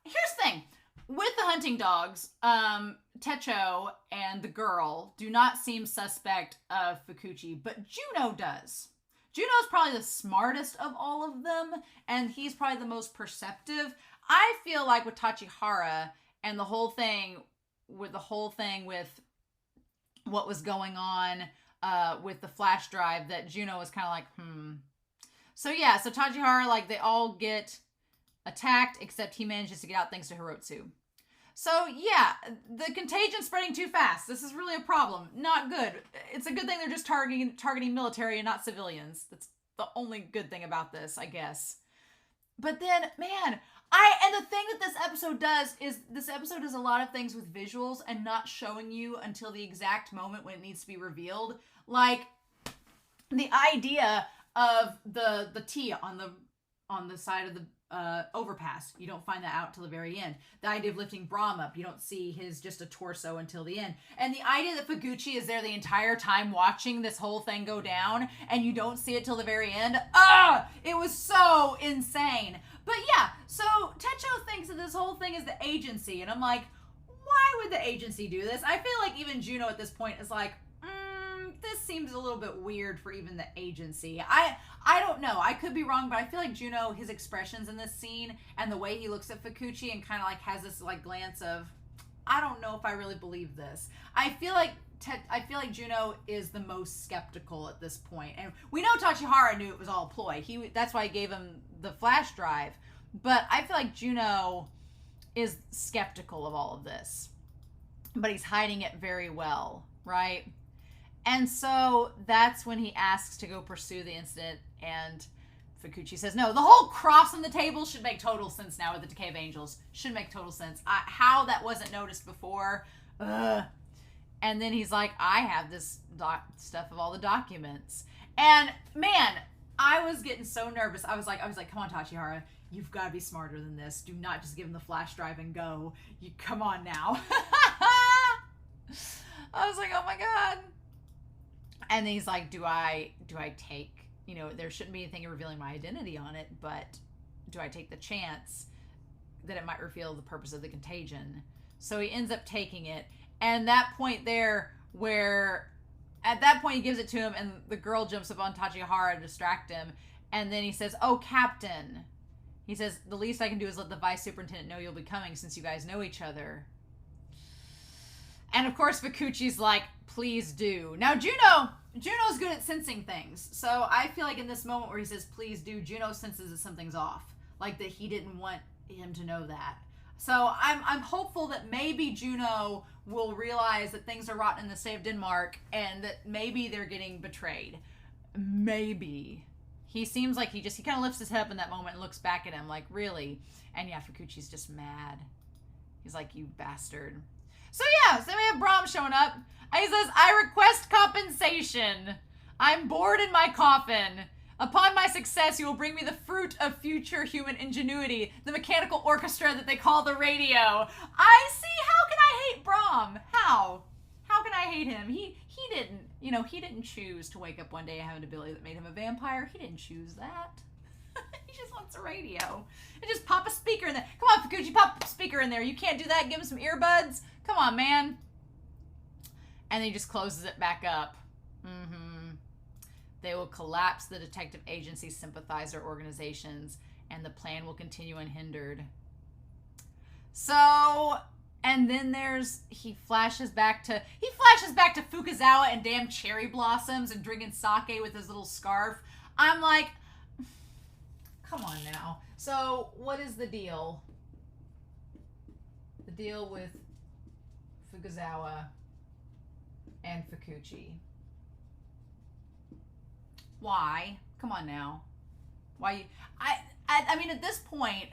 here's the thing. With the hunting dogs, Techo and the girl do not seem suspect of Fukuchi, but Juno does. Juno's probably the smartest of all of them, and he's probably the most perceptive. I feel like with Tachihara and the whole thing with what was going on with the flash drive, that Juno was kind of like, So yeah, so Tachihara, like, they all get attacked, except he manages to get out thanks to Hirotsu. So yeah, the contagion's spreading too fast. This is really a problem. Not good. It's a good thing they're just targeting military and not civilians. That's the only good thing about this, I guess. But then, man, and the thing that this episode does is this episode does a lot of things with visuals and not showing you until the exact moment when it needs to be revealed. Like, the idea of the T on the side of the overpass. You don't find that out till the very end. The idea of lifting Bram up, you don't see his just a torso until the end. And the idea that Fukuchi is there the entire time watching this whole thing go down, and you don't see it till the very end. It was so insane. But yeah, so Techo thinks that this whole thing is the agency, and I'm like, why would the agency do this? I feel like even Juno at this point is like, this seems a little bit weird for even the agency. I don't know. I could be wrong, but I feel like Juno, his expressions in this scene and the way he looks at Fukuchi and kind of like has this like glance of, I don't know if I really believe this. I feel like Juno is the most skeptical at this point. And we know Tachihara knew it was all a ploy. That's why he gave him the flash drive. But I feel like Juno is skeptical of all of this. But he's hiding it very well, right? And so that's when he asks to go pursue the incident, and Fukuchi says no. The whole cross on the table should make total sense now with the Decay of Angels. Should make total sense. How that wasn't noticed before. And then he's like, I have this stuff of all the documents. And man, I was getting so nervous. I was like, come on, Tachihara. You've got to be smarter than this. Do not just give him the flash drive and go. You come on now. I was like, oh my God. And then he's like, do I take, there shouldn't be anything revealing my identity on it, but do I take the chance that it might reveal the purpose of the contagion? So he ends up taking it. And that point there at that point he gives it to him, and the girl jumps up on Tachihara to distract him. And then he says, oh, Captain. He says, the least I can do is let the vice superintendent know you'll be coming since you guys know each other. And of course, Fukuchi's like, please do. Now, Juno's good at sensing things. So I feel like in this moment where he says, please do, Juno senses that something's off. Like that he didn't want him to know that. So I'm hopeful that maybe Juno will realize that things are rotten in the state of Denmark and that maybe they're getting betrayed. Maybe. He seems like he kind of lifts his head up in that moment and looks back at him like, really? And yeah, Fukuchi's just mad. He's like, you bastard. So yeah, so we have Bram showing up. And he says, I request compensation. I'm bored in my coffin. Upon my success, you will bring me the fruit of future human ingenuity, the mechanical orchestra that they call the radio. I see. How can I hate Bram? How? How can I hate him? He didn't choose to wake up one day and have an ability that made him a vampire. He didn't choose that. He just wants a radio. And just pop a speaker in there. Come on, Fukuchi, pop a speaker in there. You can't do that. Give him some earbuds. Come on, man. And then he just closes it back up. They will collapse the detective agency sympathizer organizations, and the plan will continue unhindered. So, and then he flashes back to Fukuzawa and damn cherry blossoms and drinking sake with his little scarf. I'm like, come on now. So, what is the deal? The deal with Fukuzawa and Fukuchi. Why? Come on now. Why? I mean, at this point,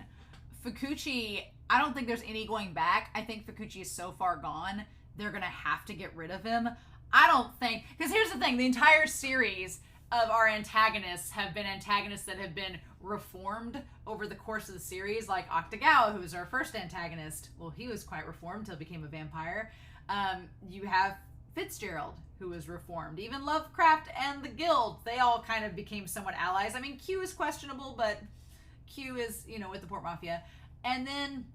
Fukuchi, I don't think there's any going back. I think Fukuchi is so far gone, they're going to have to get rid of him. I don't think, because here's the thing, the entire series of our antagonists have been antagonists that have been reformed over the course of the series, like Octagawa, who was our first antagonist. Well, he was quite reformed until he became a vampire. You have Fitzgerald, who was reformed. Even Lovecraft and the Guild, they all kind of became somewhat allies. I mean, Q is questionable, but Q is, with the Port Mafia. And then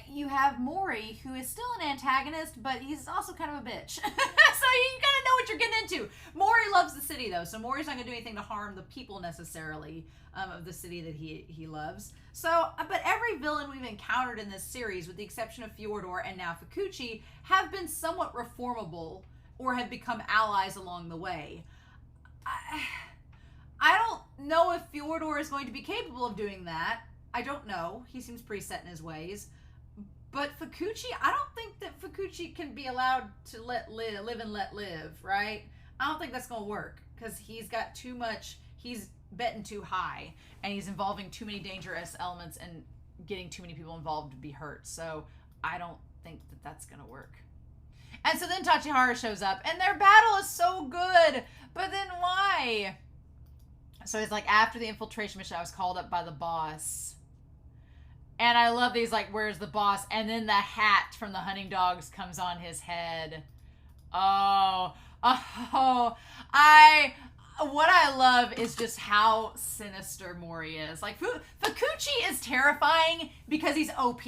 you have Mori, who is still an antagonist, but he's also kind of a bitch. So you kind of know what you're getting into. Mori loves the city, though, so Mori's not going to do anything to harm the people necessarily of the city that he loves. So, but every villain we've encountered in this series, with the exception of Fjordor and now Fukuchi, have been somewhat reformable or have become allies along the way. I don't know if Fyodor is going to be capable of doing that. I don't know. He seems pretty set in his ways. But Fukuchi, I don't think that Fukuchi can be allowed to live and let live, right? I don't think that's going to work because he's got too much, he's betting too high and he's involving too many dangerous elements and getting too many people involved to be hurt. So I don't think that that's going to work. And so then Tachihara shows up and their battle is so good, but then why? So it's like, after the infiltration mission, I was called up by the boss. And I love these, like, where's the boss? And then the hat from the hunting dogs comes on his head. What I love is just how sinister Mori is. Like, Fukuchi is terrifying because he's OP,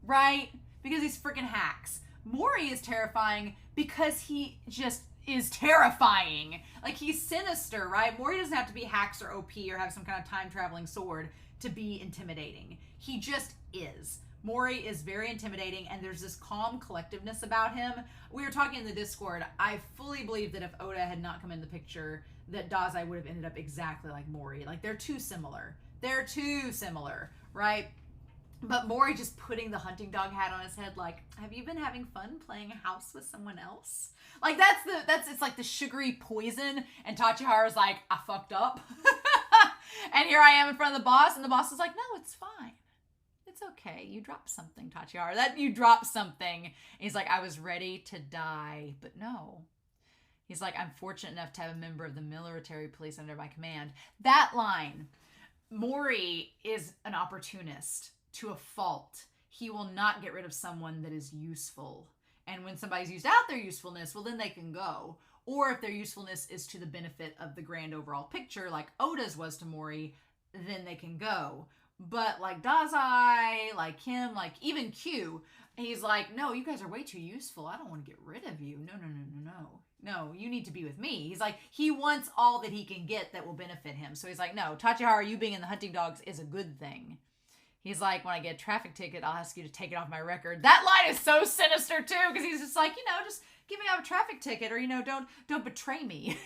right? Because he's freaking hacks. Mori is terrifying because he just is terrifying. Like, he's sinister, right? Mori doesn't have to be hacks or OP or have some kind of time-traveling sword to be intimidating. He just is. Mori is very intimidating, and there's this calm collectiveness about him. We were talking in the Discord. I fully believe that if Oda had not come in the picture, that Dazai would have ended up exactly like Mori. Like, they're too similar. They're too similar, right? But Mori just putting the hunting dog hat on his head, like, have you been having fun playing house with someone else? Like, it's like the sugary poison, and Tachihara's like, I fucked up. And here I am in front of the boss, and the boss is like, no, it's fine. It's okay. You dropped something, Tachihara. That you dropped something. And he's like, I was ready to die, but no. He's like, I'm fortunate enough to have a member of the military police under my command. That line, Mori is an opportunist to a fault. He will not get rid of someone that is useful. And when somebody's used out their usefulness, well, then they can go. Or if their usefulness is to the benefit of the grand overall picture, like Oda's was to Mori, then they can go. But like Dazai, like him, like even Q, he's like, no, you guys are way too useful. I don't want to get rid of you. No, you need to be with me. He's like, he wants all that he can get that will benefit him. So he's like, no, Tachihara, you being in the hunting dogs is a good thing. He's like, when I get a traffic ticket, I'll ask you to take it off my record. That line is so sinister too, because he's just like, just give me out a traffic ticket, or don't betray me.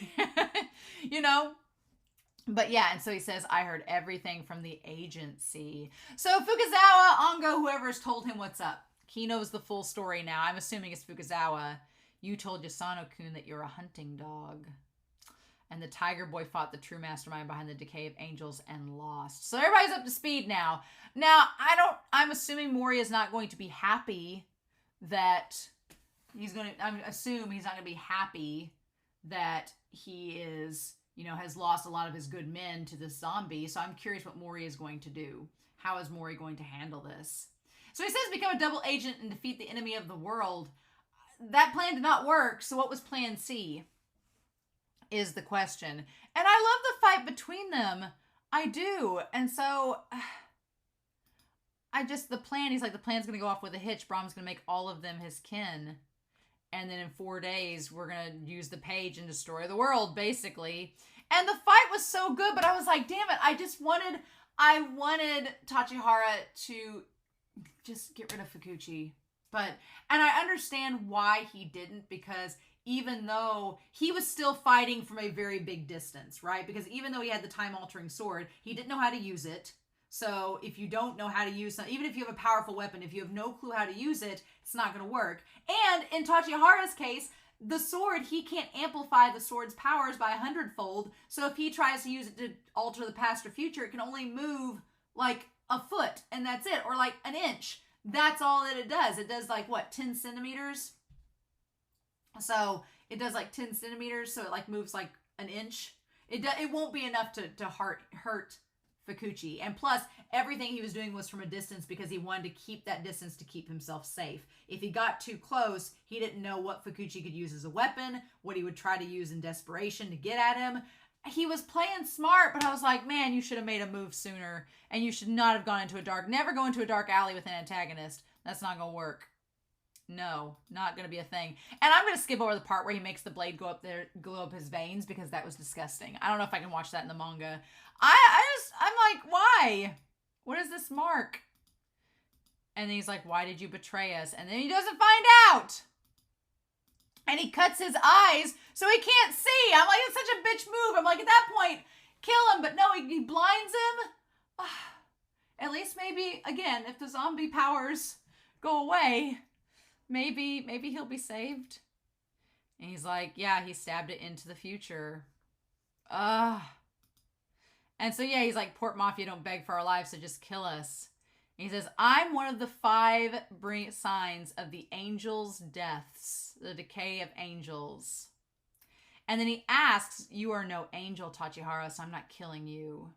But yeah, and so he says, I heard everything from the agency. So Fukuzawa, Ongo, whoever's told him what's up. He knows the full story now. I'm assuming it's Fukuzawa. You told Yasano-kun that you're a hunting dog. And the Tiger Boy fought the true mastermind behind the Decay of Angels and lost. So everybody's up to speed now. Now, I'm assuming Mori is not going to be happy that I assume he's not going to be happy that he is, has lost a lot of his good men to this zombie. So I'm curious what Mori is going to do. How is Mori going to handle this? So he says become a double agent and defeat the enemy of the world. That plan did not work. So what was plan C? Is the question. And I love the fight between them. I do. And so the plan, he's like, the plan's going to go off with a hitch. Brahm's going to make all of them his kin. And then in 4 days, we're going to use the page and destroy the world, basically. And the fight was so good, but I was like, damn it. I wanted Tachihara to just get rid of Fukuchi. And I understand why he didn't, because even though he was still fighting from a very big distance, right? Because even though he had the time-altering sword, he didn't know how to use it. So if you don't know how to use something, even if you have a powerful weapon, if you have no clue how to use it, it's not going to work. And in Tachihara's case, the sword, he can't amplify the sword's powers by 100-fold. So if he tries to use it to alter the past or future, it can only move like a foot, and that's it, or like an inch. That's all that it does. It does like, what, 10 centimeters? So it does like 10 centimeters, so it like moves like an inch. It won't be enough to hurt Fukuchi. And plus, everything he was doing was from a distance because he wanted to keep that distance to keep himself safe. If he got too close, he didn't know what Fukuchi could use as a weapon, what he would try to use in desperation to get at him. He was playing smart, but I was like, man, you should have made a move sooner. And you should not have gone into never go into a dark alley with an antagonist. That's not going to work. No, not going to be a thing. And I'm going to skip over the part where he makes the blade glow up his veins, because that was disgusting. I don't know if I can watch that in the manga. I'm like, why? What is this mark? And then he's like, why did you betray us? And then he doesn't find out. and he cuts his eyes so he can't see. I'm like, it's such a bitch move. I'm like, at that point, kill him. But no, he blinds him. At least maybe, again, if the zombie powers go away, maybe he'll be saved. And he's like, yeah, he stabbed it into the future. And so, yeah, he's like, Port Mafia don't beg for our lives, so just kill us. And he says, I'm one of the 5 signs of the angels' deaths, the decay of angels. And then he asks, you are no angel, Tachihara, so I'm not killing you.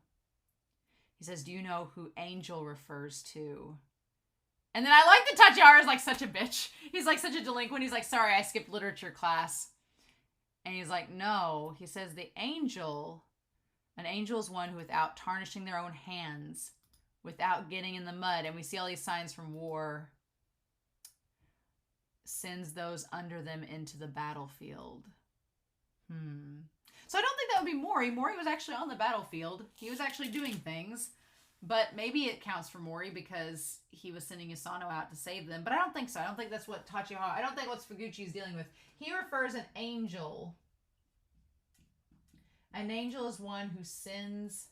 He says, do you know who angel refers to? And then I like that Tachihara is like such a bitch. He's like such a delinquent. He's like, sorry, I skipped literature class. And he's like, no. He says, an angel is one who, without tarnishing their own hands, without getting in the mud, and we see all these signs from war, sends those under them into the battlefield. So I don't think that would be Mori. Mori was actually on the battlefield. He was actually doing things. But maybe it counts for Mori because he was sending Asano out to save them. But I don't think so. I don't think that's what Tachihara... I don't think what Fukuchi is dealing with. He refers an angel. An angel is one who sends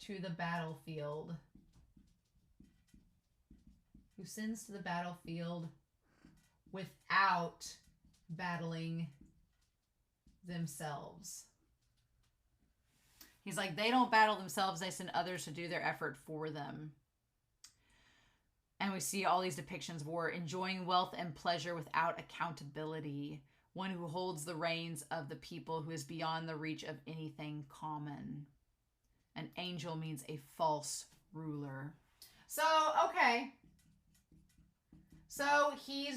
to the battlefield. Who sends to the battlefield without battling themselves. He's like, they don't battle themselves, they send others to do their effort for them. And we see all these depictions of war, enjoying wealth and pleasure without accountability. One who holds the reins of the people, who is beyond the reach of anything common. An angel means a false ruler. So, okay. So he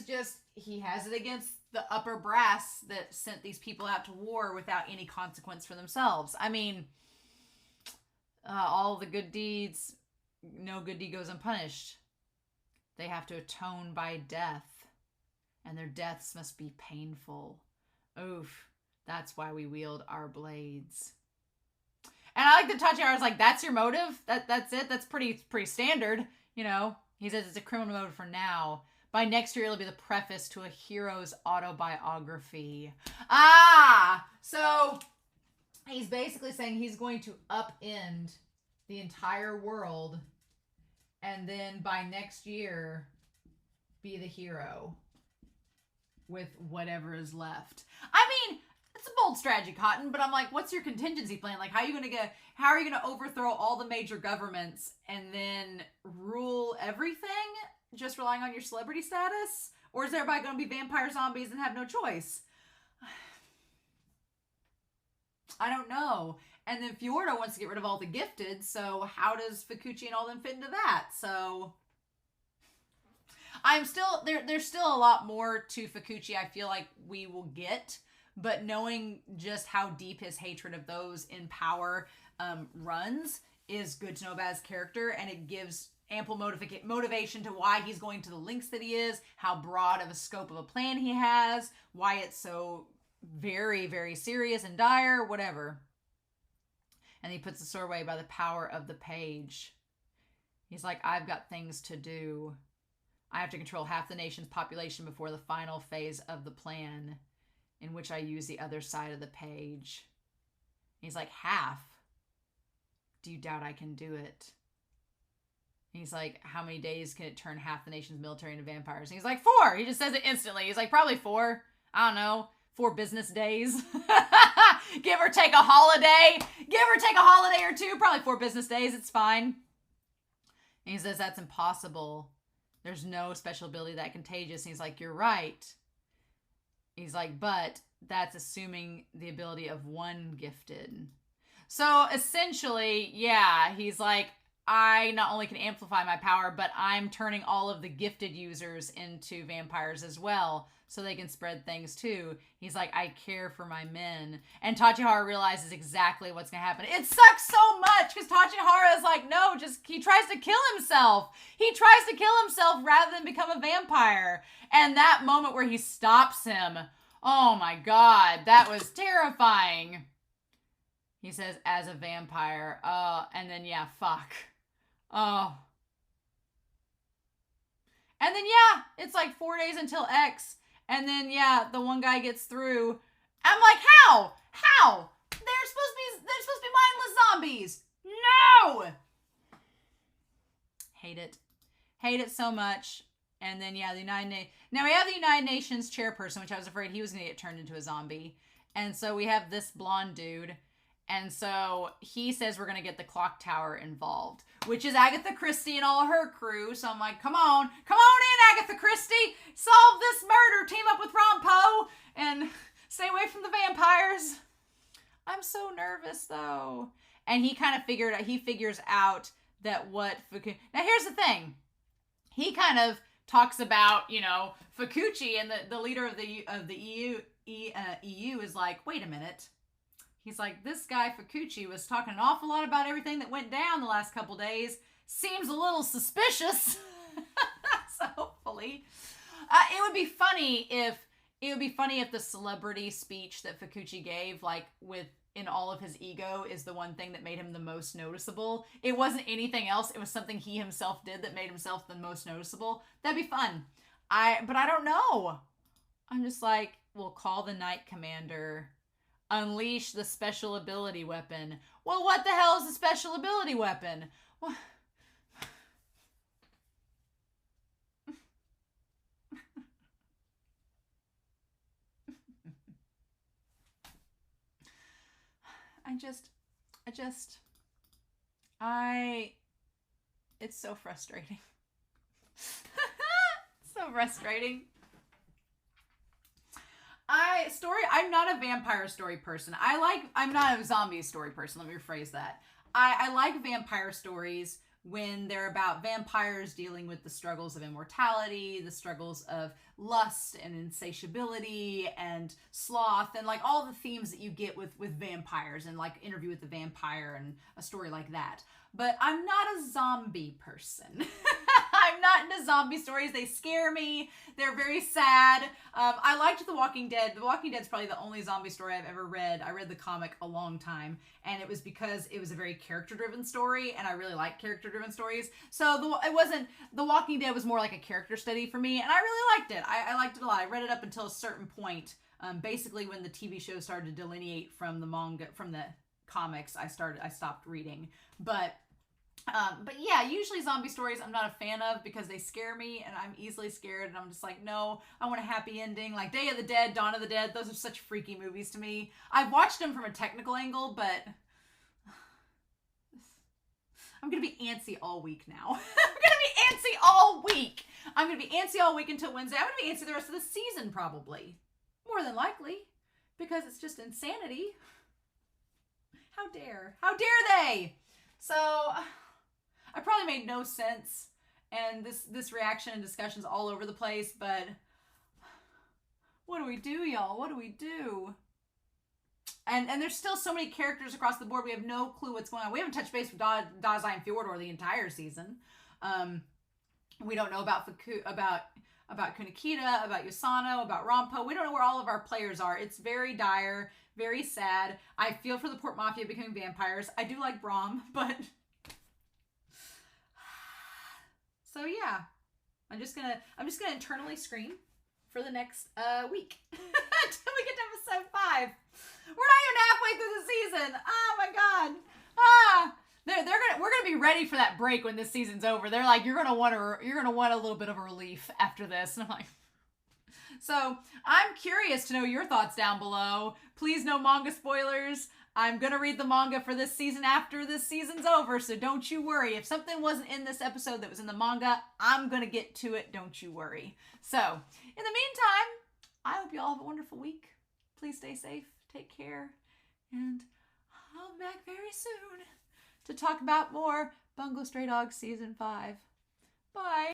has it against the upper brass that sent these people out to war without any consequence for themselves. I mean, all the good deeds, no good deed goes unpunished. They have to atone by death, and their deaths must be painful. Oof, that's why we wield our blades. And I like that Tachihara's like, that's your motive? That's it? That's pretty standard, you know? He says it's a criminal motive for now. By next year, it'll be the preface to a hero's autobiography. So he's basically saying he's going to upend the entire world and then by next year be the hero with whatever is left. I mean, it's a bold strategy, Cotton, but I'm like, what's your contingency plan? Like, how are you going to overthrow all the major governments and then rule everything just relying on your celebrity status? Or is everybody going to be vampire zombies and have no choice? I don't know. And then Fjordo wants to get rid of all the gifted, so how does Fukuchi and all them fit into that? So I'm still, there's still a lot more to Fukuchi I feel like we will get, but knowing just how deep his hatred of those in power runs is good to know about his character, and it gives ample motivation to why he's going to the lengths that he is, how broad of a scope of a plan he has, why it's so very, very serious and dire, whatever. And he puts the sword away by the power of the page. He's like, I've got things to do. I have to control half the nation's population before the final phase of the plan, in which I use the other side of the page. He's like, half? Do you doubt I can do it? He's like, how many days can it turn half the nation's military into vampires? And he's like, 4. He just says it instantly. He's like, probably 4. I don't know. 4 business days. Give or take a holiday. Give or take a holiday or 2. Probably 4 business days. It's fine. And he says, that's impossible. There's no special ability that contagious. And he's like, you're right. He's like, but that's assuming the ability of one gifted. So essentially, yeah, he's like, I not only can amplify my power, but I'm turning all of the gifted users into vampires as well, so they can spread things too. He's like, I care for my men. And Tachihara realizes exactly what's going to happen. It sucks so much, because Tachihara is like, no, he tries to kill himself. He tries to kill himself rather than become a vampire. And that moment where he stops him, oh my God, that was terrifying. He says, as a vampire. And then, yeah, fuck. Oh. And then, yeah, it's like 4 days until X. And then, yeah, the one guy gets through. I'm like, how? How? They're supposed to be mindless zombies. No! Hate it. Hate it so much. And then, yeah, now we have the United Nations chairperson, which I was afraid he was going to get turned into a zombie. And so we have this blonde dude. And so he says we're going to get the clock tower involved, which is Agatha Christie and all her crew. So I'm like, come on in, Agatha Christie. Solve this murder. Team up with Rompo and stay away from the vampires. I'm so nervous, though. And he kind of figures out that what Fukuchi... Now, here's the thing. He kind of talks about, Fukuchi, and the leader of the EU is like, wait a minute. He's like, this guy Fukuchi was talking an awful lot about everything that went down the last couple days. Seems a little suspicious. So hopefully, it would be funny if the celebrity speech that Fukuchi gave, like in all of his ego, is the one thing that made him the most noticeable. It wasn't anything else. It was something he himself did that made himself the most noticeable. That'd be fun. But I don't know. I'm just like, we'll call the Night Commander. Unleash the special ability weapon. Well, what the hell is a special ability weapon? What? It's so frustrating. So frustrating. I'm not a vampire story person. I'm not a zombie story person. Let me rephrase that. I like vampire stories when they're about vampires dealing with the struggles of immortality, the struggles of lust and insatiability and sloth, and like all the themes that you get with vampires, and like Interview with the Vampire and a story like that. But I'm not a zombie person. I'm not into zombie stories. They scare me. They're very sad. I liked The Walking Dead. The Walking Dead is probably the only zombie story I've ever read. I read the comic a long time, and it was because it was a very character-driven story, and I really like character-driven stories. So The Walking Dead was more like a character study for me, and I really liked it. I liked it a lot. I read it up until a certain point. Basically, when the TV show started to delineate from the manga, from the comics, I stopped reading. But yeah, usually zombie stories I'm not a fan of because they scare me, and I'm easily scared, and I'm just like, no, I want a happy ending. Like Day of the Dead, Dawn of the Dead, those are such freaky movies to me. I've watched them from a technical angle, but I'm gonna be antsy all week now. I'm gonna be antsy all week. I'm gonna be antsy all week until Wednesday. I'm gonna be antsy the rest of the season, probably. More than likely, because it's just insanity. How dare they? So I probably made no sense, and this reaction and discussion's all over the place, but what do we do, y'all? What do we do? And there's still so many characters across the board. We have no clue what's going on. We haven't touched base with Dazai and Fyodor the entire season. We don't know about Kunikita, about Yasano, about Rompo. We don't know where all of our players are. It's very dire, very sad. I feel for the Port Mafia becoming vampires. I do like Bram, but... So yeah, I'm just gonna internally scream for the next week until we get to episode 5. We're not even halfway through the season. Oh my god. We're gonna be ready for that break when this season's over. They're like, you're gonna want a little bit of a relief after this, and I'm like. So I'm curious to know your thoughts down below. Please, no manga spoilers. I'm going to read the manga for this season after this season's over, so don't you worry. If something wasn't in this episode that was in the manga, I'm going to get to it, don't you worry. So, in the meantime, I hope you all have a wonderful week. Please stay safe, take care, and I'll be back very soon to talk about more Bungo Stray Dogs Season 5. Bye!